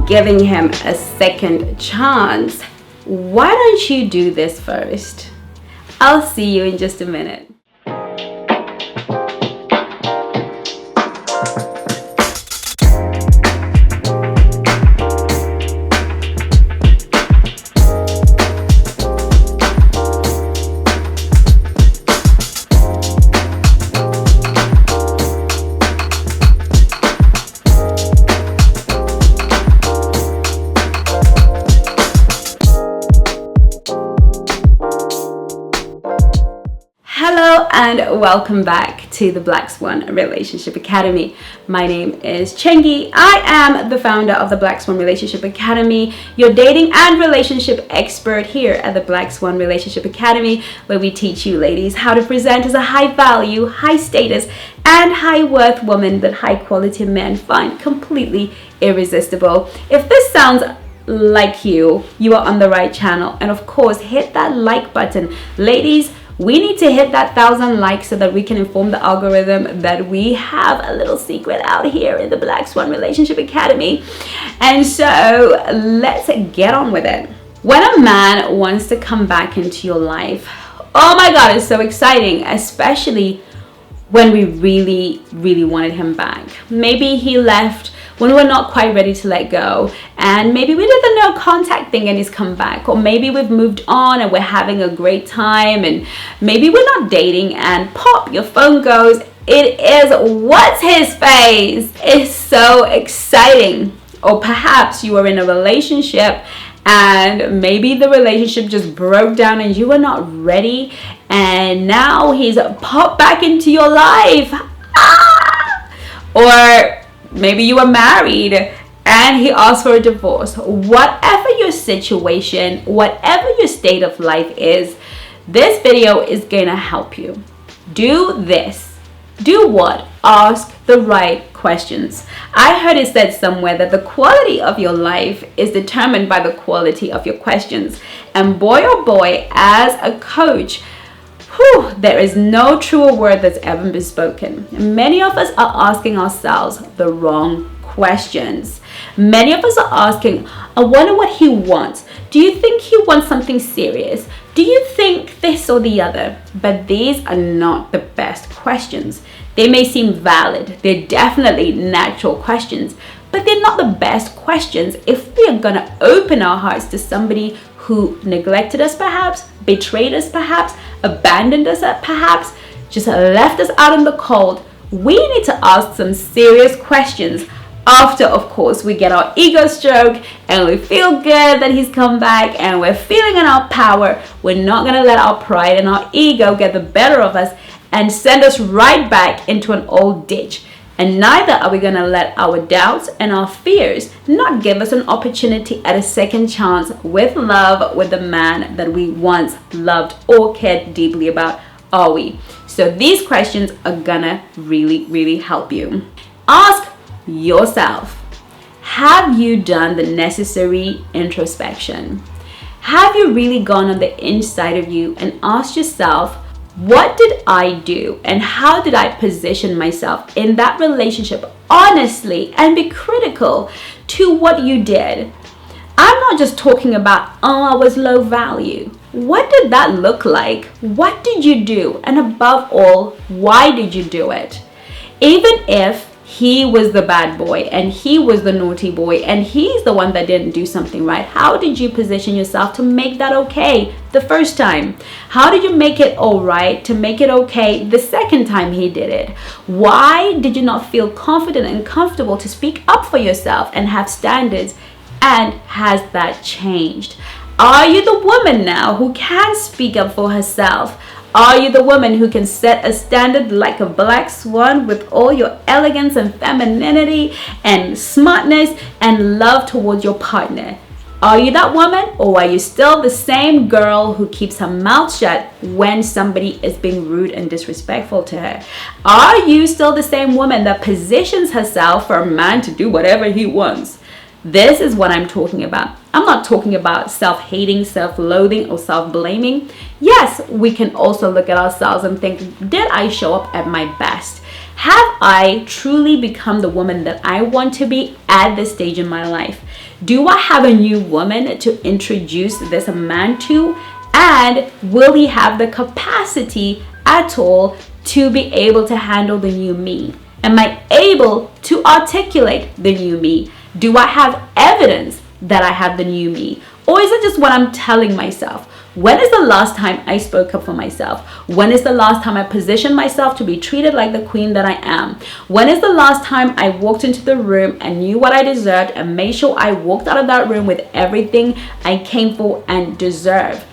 not giving him a second chance, why don't you do this first? I'll see you in just a minute. Hello and welcome back to the Black Swan Relationship Academy. My name is Chengi. I am the founder of the Black Swan Relationship Academy, your dating and relationship expert here at the Black Swan Relationship Academy, where we teach you ladies how to present as a high value, high status, and high worth woman that high quality men find completely irresistible. If this sounds like you are on the right channel. And of course, hit that like button. Ladies, we need to hit that 1,000 likes so that we can inform the algorithm that we have a little secret out here in the Black Swan Relationship Academy. And so let's get on with it. When a man wants to come back into your life, oh my God, it's so exciting, especially when we really wanted him back. Maybe he left when we're not quite ready to let go, and maybe we did the no contact thing and he's come back, or maybe we've moved on and we're having a great time, and maybe we're not dating and pop, your phone goes, it is what's his face. It's so exciting. Or perhaps you are in a relationship and maybe the relationship just broke down and you were not ready, and now he's popped back into your life. Or maybe you were married and he asked for a divorce. Whatever your situation, whatever your state of life is, this video is gonna help you. Do this. Do what? Ask the right questions. I heard it said somewhere that the quality of your life is determined by the quality of your questions. And boy oh boy, as a coach, there is no truer word that's ever been spoken. Many of us are asking ourselves the wrong questions. Many of us are asking, I wonder what he wants. Do you think he wants something serious? Do you think this or the other? But these are not the best questions. They may seem valid. They're definitely natural questions, but they're not the best questions if we are going to open our hearts to somebody who neglected us perhaps, betrayed us perhaps, abandoned us perhaps, just left us out in the cold. We need to ask some serious questions after, of course, we get our ego stroke and we feel good that he's come back and we're feeling in our power. We're not going to let our pride and our ego get the better of us and send us right back into an old ditch. And neither are we going to let our doubts and our fears not give us an opportunity at a second chance with love with the man that we once loved or cared deeply about, are we? So these questions are gonna really help you. Ask yourself, have you done the necessary introspection? Have you really gone on the inside of you and asked yourself, what did I do and how did I position myself in that relationship honestly, and be critical to what you did? I'm not just talking about, I was low value. What did that look like? What did you do? And above all, why did you do it? Even if he was the bad boy and he was the naughty boy and he's the one that didn't do something right, how did you position yourself to make that okay the first time? How did you make it all right to make it okay the second time he did it? Why did you not feel confident and comfortable to speak up for yourself and have standards? And has that changed? Are you the woman now who can speak up for herself? Are you the woman who can set a standard like a black swan with all your elegance and femininity and smartness and love towards your partner? Are you that woman, or are you still the same girl who keeps her mouth shut when somebody is being rude and disrespectful to her? Are you still the same woman that positions herself for a man to do whatever he wants? This is what I'm talking about. I'm not talking about self-hating, self-loathing, or self-blaming. Yes, we can also look at ourselves and think, did I show up at my best? Have I truly become the woman that I want to be at this stage in my life? Do I have a new woman to introduce this man to? And will he have the capacity at all to be able to handle the new me? Am I able to articulate the new me? Do I have evidence that I have the new me? Or is it just what I'm telling myself? When is the last time I spoke up for myself? When is the last time I positioned myself to be treated like the queen that I am? When is the last time I walked into the room and knew what I deserved and made sure I walked out of that room with everything I came for and deserve?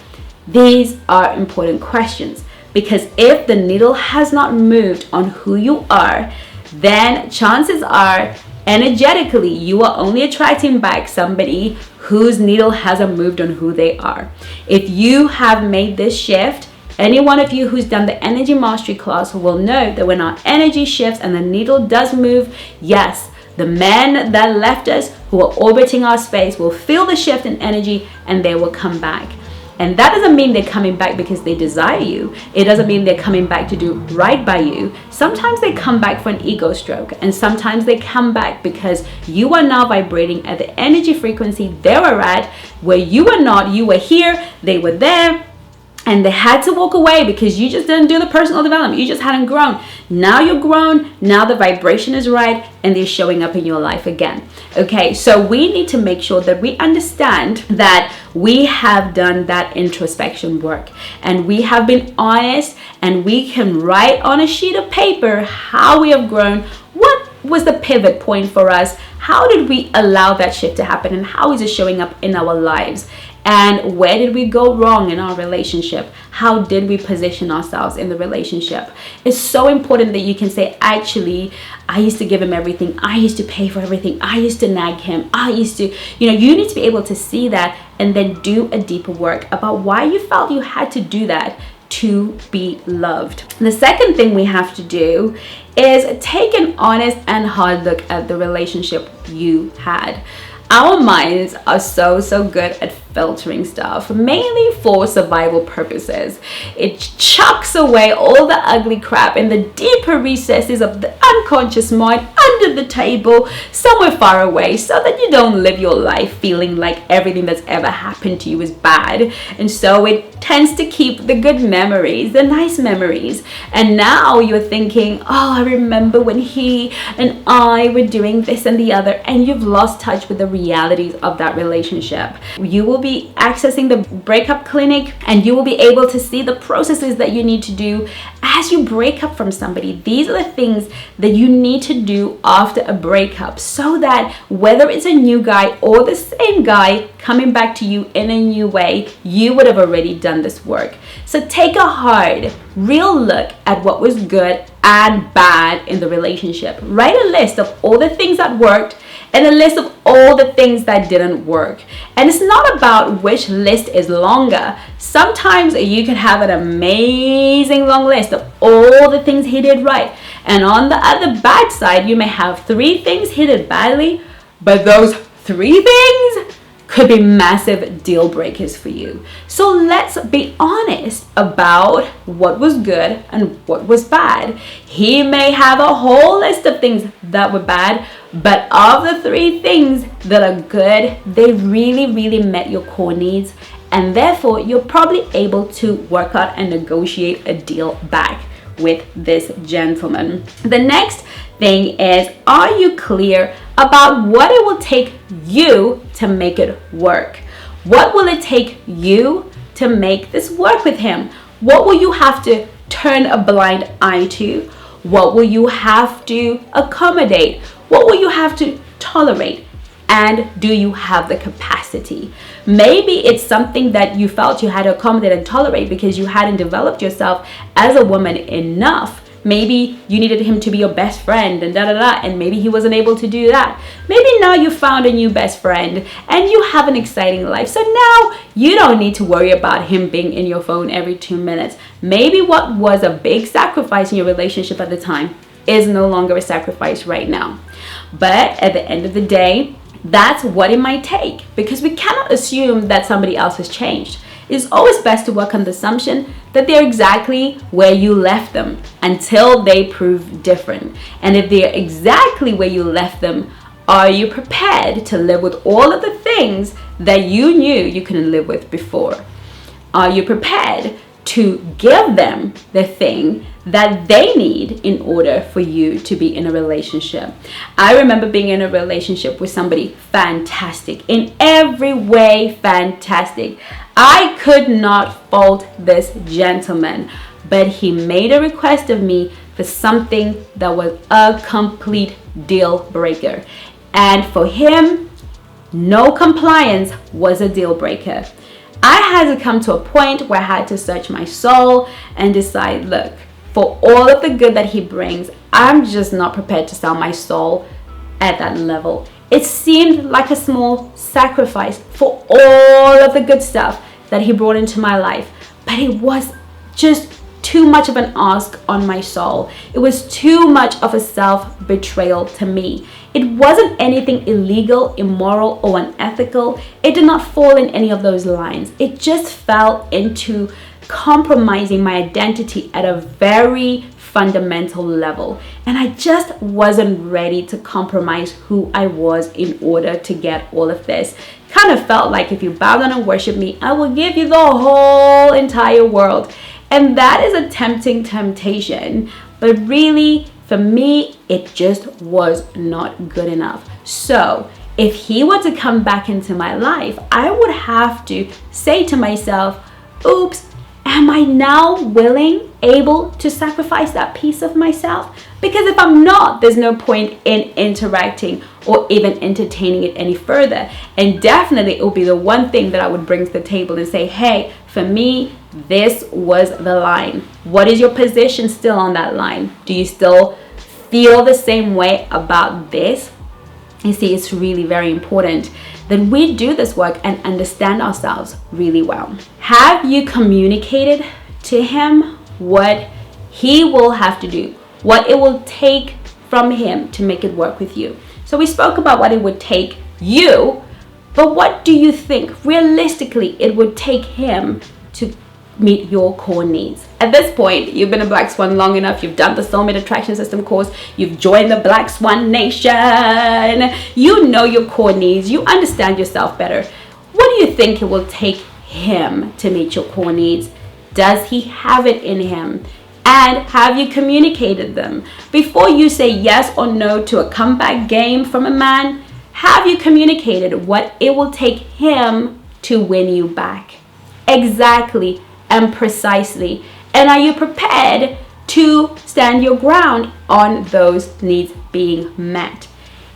These are important questions, because if the needle has not moved on who you are, then chances are energetically you are only attracting back somebody whose needle hasn't moved on who they are. If you have made this shift, any one of you who's done the energy mastery class will know that when our energy shifts and the needle does move, yes, the men that left us who are orbiting our space will feel the shift in energy and they will come back. And that doesn't mean they're coming back because they desire you. It doesn't mean they're coming back to do right by you. Sometimes they come back for an ego stroke, and sometimes they come back because you are now vibrating at the energy frequency they were at, where you were not. You were here, they were there, and they had to walk away because you just didn't do the personal development. You just hadn't grown. Now you're grown. Now the vibration is right and they're showing up in your life again. Okay, so we need to make sure that we understand that we have done that introspection work and we have been honest, and we can write on a sheet of paper how we have grown. What was the pivot point for us? How did we allow that shift to happen, and how is it showing up in our lives? And where did we go wrong in our relationship? How did we position ourselves in the relationship? It's so important that you can say, actually, I used to give him everything. I used to pay for everything. I used to nag him. I used to, you need to be able to see that and then do a deeper work about why you felt you had to do that to be loved. The second thing we have to do is take an honest and hard look at the relationship you had. Our minds are so good at filtering stuff, mainly for survival purposes. It chucks away all the ugly crap in the deeper recesses of the unconscious mind, under the table, somewhere far away, so that you don't live your life feeling like everything that's ever happened to you is bad. And so it tends to keep the good memories, the nice memories. And now you're thinking, oh, I remember when he and I were doing this and the other, and you've lost touch with the realities of that relationship. You will be accessing the breakup clinic, and you will be able to see the processes that you need to do as you break up from somebody. These are the things that you need to do after a breakup, so that whether it's a new guy or the same guy coming back to you in a new way, you would have already done this work. So take a hard, real look at what was good and bad in the relationship. Write a list of all the things that worked and a list of all the things that didn't work. And it's not about which list is longer. Sometimes you can have an amazing long list of all the things he did right, and on the other bad side you may have 3 things he did badly, but those 3 things could be massive deal breakers for you. So let's be honest about what was good and what was bad. He may have a whole list of things that were bad, but of the 3 things that are good, they really met your core needs, and therefore you're probably able to work out and negotiate a deal back with this gentleman. The next thing is, are you clear about what it will take you to make it work? What will it take you to make this work with him? What will you have to turn a blind eye to? What will you have to accommodate? What will you have to tolerate? And do you have the capacity? Maybe it's something that you felt you had to accommodate and tolerate because you hadn't developed yourself as a woman enough. Maybe you needed him to be your best friend and and maybe he wasn't able to do that. Maybe now you found a new best friend and you have an exciting life. So now you don't need to worry about him being in your phone every 2 minutes. Maybe what was a big sacrifice in your relationship at the time is no longer a sacrifice right now. But at the end of the day, that's what it might take, because we cannot assume that somebody else has changed. It's always best to work on the assumption that they're exactly where you left them until they prove different. And if they're exactly where you left them, are you prepared to live with all of the things that you knew you couldn't live with before? Are you prepared to give them the thing that they need in order for you to be in a relationship? I remember being in a relationship with somebody fantastic, in every way fantastic. I could not fault this gentleman, but he made a request of me for something that was a complete deal breaker. And for him, no compliance was a deal breaker. I had to come to a point where I had to search my soul and decide, look, for all of the good that he brings, I'm just not prepared to sell my soul at that level. It seemed like a small sacrifice for all of the good stuff that he brought into my life, but it was just too much of an ask on my soul. It was too much of a self-betrayal to me. It wasn't anything illegal, immoral, or unethical. It did not fall in any of those lines. It just fell into compromising my identity at a very fundamental level. And I just wasn't ready to compromise who I was in order to get all of this. Kind of felt like, if you bow down and worship me, I will give you the whole entire world. And that is a tempting temptation, but really for me, it just was not good enough. So if he were to come back into my life, I would have to say to myself, oops, am I now willing, able to sacrifice that piece of myself? Because if I'm not, there's no point in interacting or even entertaining it any further. And definitely it will be the one thing that I would bring to the table and say, hey, for me, this was the line. What is your position still on that line? Do you still feel the same way about this? You see, it's really very important that we do this work and understand ourselves really well. Have you communicated to him what he will have to do, what it will take from him to make it work with you? So we spoke about what it would take you, but what do you think realistically it would take him to meet your core needs? At this point, you've been a Black Swan long enough. You've done the Soulmate Attraction System course. You've joined the Black Swan Nation. You know your core needs. You understand yourself better. What do you think it will take him to meet your core needs? Does he have it in him? And have you communicated them? Before you say yes or no to a comeback game from a man, have you communicated what it will take him to win you back? Exactly and precisely. And are you prepared to stand your ground on those needs being met?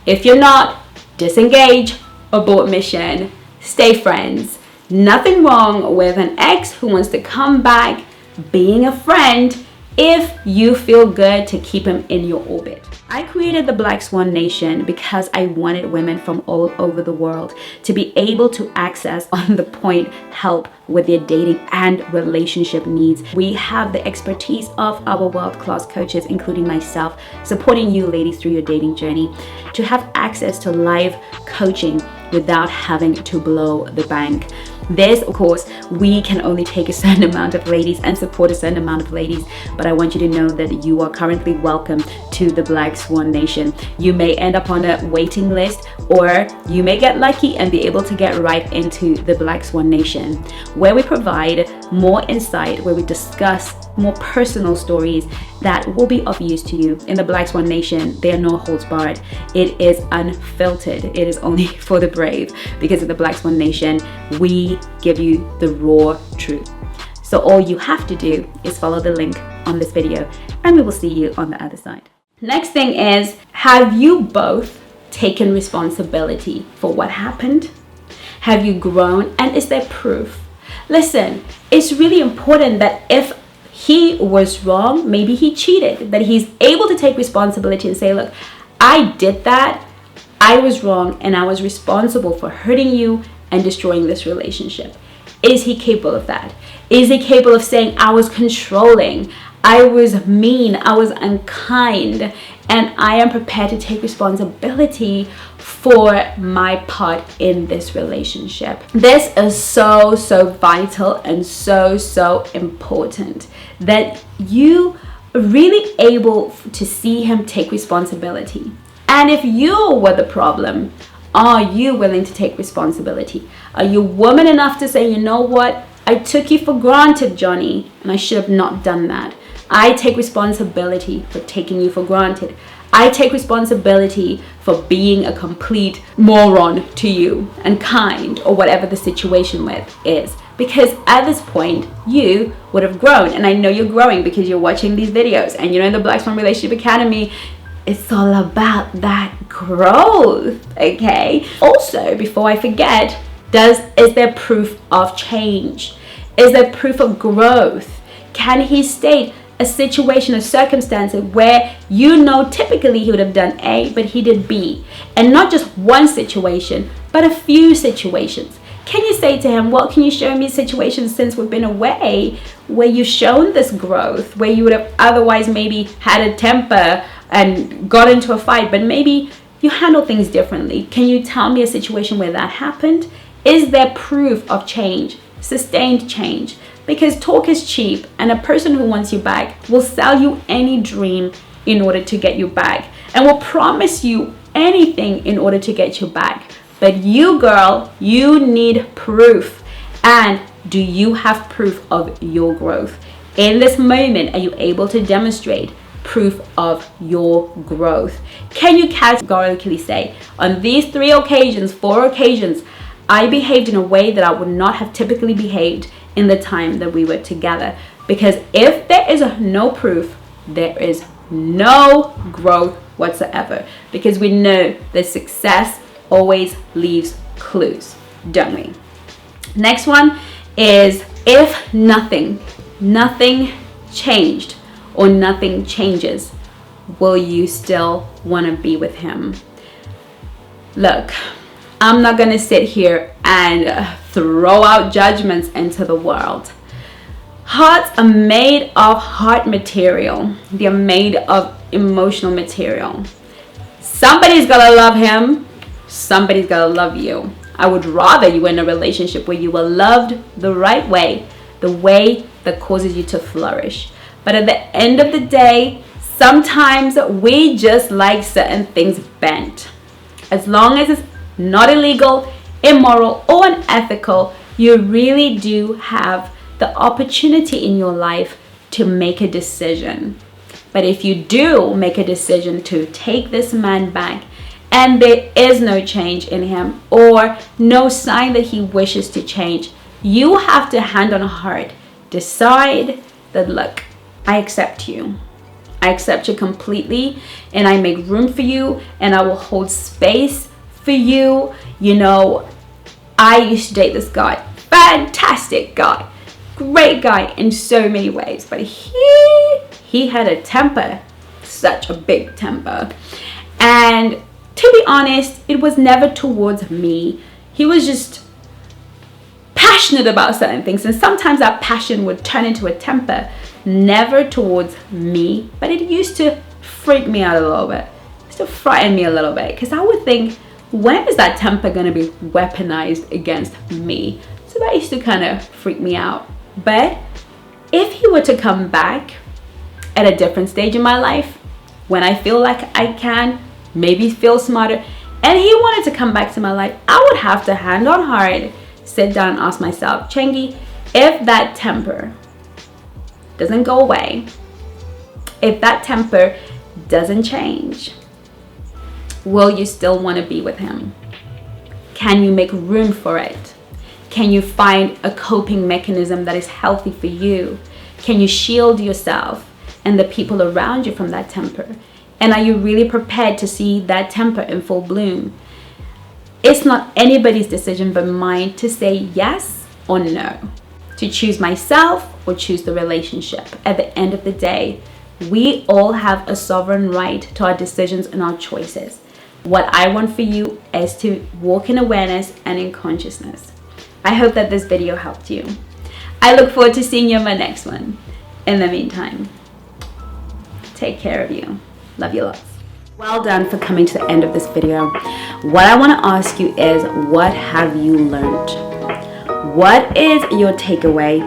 If you're not, disengage, abort mission, stay friends. Nothing wrong with an ex who wants to come back, being a friend, if you feel good to keep him in your orbit. I created the Black Swan Nation because I wanted women from all over the world to be able to access on the point help with their dating and relationship needs. We have the expertise of our world-class coaches, including myself, supporting you ladies through your dating journey to have access to live coaching without having to blow the bank. This, of course, we can only take a certain amount of ladies and support a certain amount of ladies, but I want you to know that you are currently welcome to the Black Swan Nation. You may end up on a waiting list, or you may get lucky and be able to get right into the Black Swan Nation, where we provide more insight, where we discuss more personal stories that will be of use to you. In the Black Swan Nation, there are no holds barred. It is unfiltered. It is only for the brave, because in the Black Swan Nation, we give you the raw truth. So all you have to do is follow the link on this video, and we will see you on the other side. Next thing is, have you both taken responsibility for what happened? Have you grown, and is there proof? Listen, it's really important that if he was wrong, maybe he cheated, that he's able to take responsibility and say, look, I did that, I was wrong, and I was responsible for hurting you and destroying this relationship. Is he capable of that? Is he capable of saying, I was controlling, I was mean, I was unkind, and I am prepared to take responsibility for my part in this relationship. This is so vital and so important, that you are really able to see him take responsibility. And if you were the problem, are you willing to take responsibility? Are you woman enough to say, you know what, I took you for granted, Johnny, and I should have not done that. I take responsibility for taking you for granted. I take responsibility for being a complete moron to you, and kind, or whatever the situation with is. Because at this point, you would have grown. And I know you're growing because you're watching these videos. And you know, in the Black Swan Relationship Academy, it's all about that growth, okay? Also, before I forget, is there proof of change? Is there proof of growth? Can he state a situation or circumstance where you know typically he would have done A, but he did B? And not just one situation, but a few situations. Can you say to him, well, can you show me situations since we've been away where you've shown this growth, where you would have otherwise maybe had a temper and got into a fight, but maybe you handle things differently? Can you tell me a situation where that happened? Is there proof of change, sustained change? Because talk is cheap, and a person who wants you back will sell you any dream in order to get you back, and will promise you anything in order to get you back. But you, girl, you need proof. And do you have proof of your growth? In this moment, are you able to demonstrate proof of your growth? Can you categorically say, on these 4 occasions, I behaved in a way that I would not have typically behaved in the time that we were together? Because if there is no proof, there is no growth whatsoever. Because we know that success always leaves clues, don't we? Next one is, if nothing changed or nothing changes, will you still want to be with him? Look, I'm not going to sit here and throw out judgments into the world. Hearts are made of heart material. They're made of emotional material. Somebody's got to love him. Somebody's got to love you. I would rather you were in a relationship where you were loved the right way, the way that causes you to flourish. But at the end of the day, sometimes we just like certain things bent. As long as it's not illegal, immoral, or unethical, you really do have the opportunity in your life to make a decision. But if you do make a decision to take this man back, and there is no change in him or no sign that he wishes to change, you have to, hand on heart, decide that, look, I accept you. I accept you completely, and I make room for you, and I will hold space for you. You know, I used to date this guy. Fantastic guy. Great guy in so many ways. But he had a temper. Such a big temper. And to be honest, it was never towards me. He was just passionate about certain things, and sometimes that passion would turn into a temper. Never towards me, but it used to freak me out a little bit. It used to frighten me a little bit, because I would think, when is that temper going to be weaponized against me? So that used to kind of freak me out. But if he were to come back at a different stage in my life, when I feel like I can maybe feel smarter, and he wanted to come back to my life, I would have to, hand on heart, sit down and ask myself, Chengi, if that temper doesn't go away, if that temper doesn't change, will you still want to be with him? Can you make room for it? Can you find a coping mechanism that is healthy for you? Can you shield yourself and the people around you from that temper? And are you really prepared to see that temper in full bloom? It's not anybody's decision but mine to say yes or no, to choose myself or choose the relationship. At the end of the day, we all have a sovereign right to our decisions and our choices. What I want for you is to walk in awareness and in consciousness. I hope that this video helped you. I look forward to seeing you in my next one. In the meantime, Take care of you. Love you lots. Well done for coming to the end of this video. What I want to ask you is, what have you learned? What is your takeaway?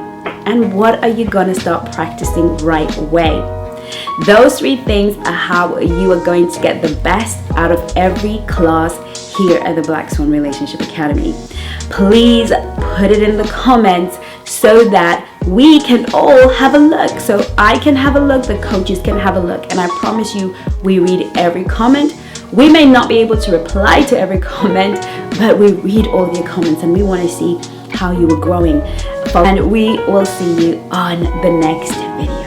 And what are you going to start practicing right away? Those 3 things are how you are going to get the best out of every class here at the Black Swan Relationship Academy. Please put it in the comments so that we can all have a look. So I can have a look, the coaches can have a look, and I promise you, we read every comment. We may not be able to reply to every comment, but we read all of your comments and we want to see how you are growing. And we will see you on the next video.